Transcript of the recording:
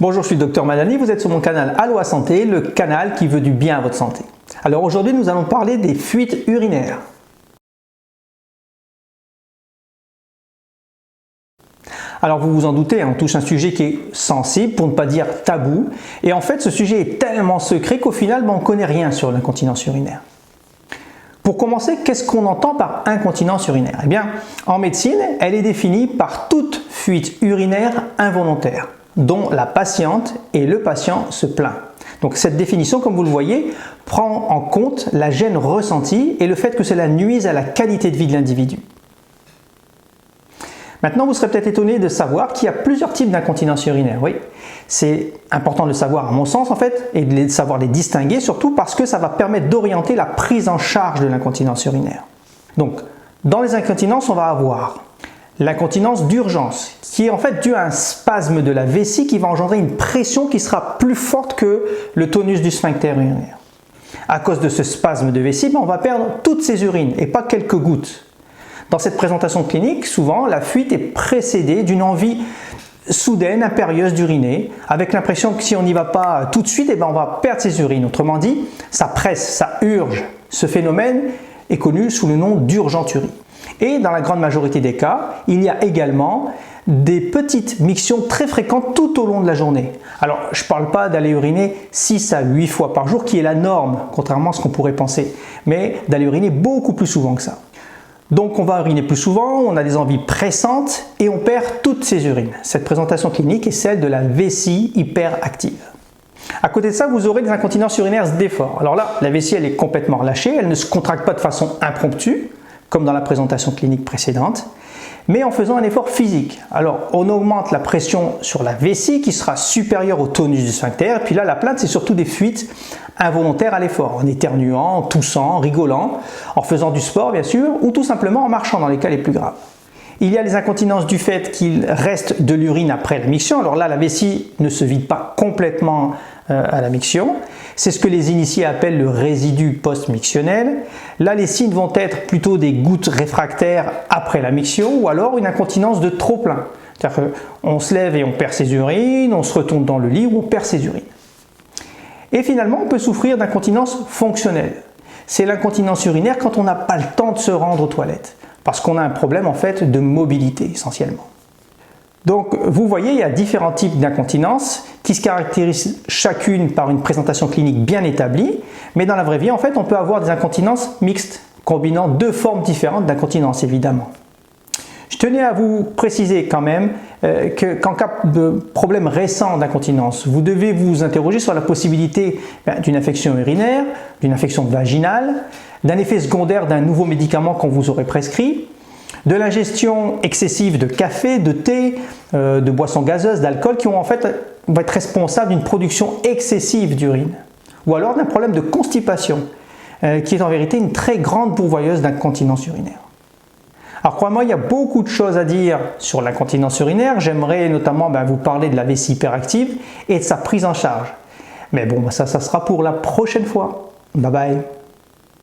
Bonjour, je suis le Dr Madani, vous êtes sur mon canal Aloha Santé, le canal qui veut du bien à votre santé. Alors aujourd'hui, nous allons parler des fuites urinaires. Alors vous vous en doutez, on touche un sujet qui est sensible, pour ne pas dire tabou, et en fait ce sujet est tellement secret qu'au final, on ne connaît rien sur l'incontinence urinaire. Pour commencer, qu'est-ce qu'on entend par incontinence urinaire? Eh bien, en médecine, elle est définie par toute fuite urinaire involontaire, dont la patiente et le patient se plaint. Donc cette définition, comme vous le voyez, prend en compte la gêne ressentie et le fait que cela nuise à la qualité de vie de l'individu. Maintenant, vous serez peut-être étonné de savoir qu'il y a plusieurs types d'incontinence urinaire. Oui, c'est important de le savoir à mon sens en fait, et de savoir les distinguer, surtout parce que ça va permettre d'orienter la prise en charge de l'incontinence urinaire. Donc, dans les incontinences, on va avoir l'incontinence d'urgence, qui est en fait due à un spasme de la vessie qui va engendrer une pression qui sera plus forte que le tonus du sphincter urinaire. À cause de ce spasme de vessie, on va perdre toutes ses urines et pas quelques gouttes. Dans cette présentation clinique, souvent, la fuite est précédée d'une envie soudaine, impérieuse d'uriner, avec l'impression que si on n'y va pas tout de suite, on va perdre ses urines. Autrement dit, ça presse, ça urge. Ce phénomène est connu sous le nom d'urgenturie. Et dans la grande majorité des cas, il y a également des petites mictions très fréquentes tout au long de la journée. Alors, je ne parle pas d'aller uriner 6 à 8 fois par jour, qui est la norme, contrairement à ce qu'on pourrait penser, mais d'aller uriner beaucoup plus souvent que ça. Donc, on va uriner plus souvent, on a des envies pressantes et on perd toutes ses urines. Cette présentation clinique est celle de la vessie hyperactive. À côté de ça, vous aurez des incontinences urinaires d'effort. Alors là, la vessie, elle est complètement relâchée, elle ne se contracte pas de façon impromptue, comme dans la présentation clinique précédente, mais en faisant un effort physique. Alors, on augmente la pression sur la vessie qui sera supérieure au tonus du sphincter, et puis là, la plainte, c'est surtout des fuites involontaires à l'effort, en éternuant, en toussant, en rigolant, en faisant du sport, bien sûr, ou tout simplement en marchant dans les cas les plus graves. Il y a les incontinences du fait qu'il reste de l'urine après la miction. Alors là, la vessie ne se vide pas complètement à la miction. C'est ce que les initiés appellent le résidu post-mictionnel. Là, les signes vont être plutôt des gouttes réfractaires après la miction ou alors une incontinence de trop-plein. C'est-à-dire qu'on se lève et on perd ses urines, on se retourne dans le lit ou on perd ses urines. Et finalement, on peut souffrir d'incontinence fonctionnelle. C'est l'incontinence urinaire quand on n'a pas le temps de se rendre aux toilettes, parce qu'on a un problème en fait de mobilité essentiellement. Donc vous voyez, il y a différents types d'incontinence qui se caractérisent chacune par une présentation clinique bien établie, mais dans la vraie vie en fait on peut avoir des incontinences mixtes, combinant deux formes différentes d'incontinence évidemment. Je tenais à vous préciser quand même qu'en cas de problème récent d'incontinence, vous devez vous interroger sur la possibilité d'une infection urinaire, d'une infection vaginale, d'un effet secondaire d'un nouveau médicament qu'on vous aurait prescrit, de l'ingestion excessive de café, de thé, de boissons gazeuses, d'alcool qui vont être responsables d'une production excessive d'urine, ou alors d'un problème de constipation qui est en vérité une très grande pourvoyeuse d'incontinence urinaire. Alors croyez-moi, il y a beaucoup de choses à dire sur l'incontinence urinaire. J'aimerais notamment vous parler de la vessie hyperactive et de sa prise en charge. Mais bon, ça sera pour la prochaine fois. Bye bye.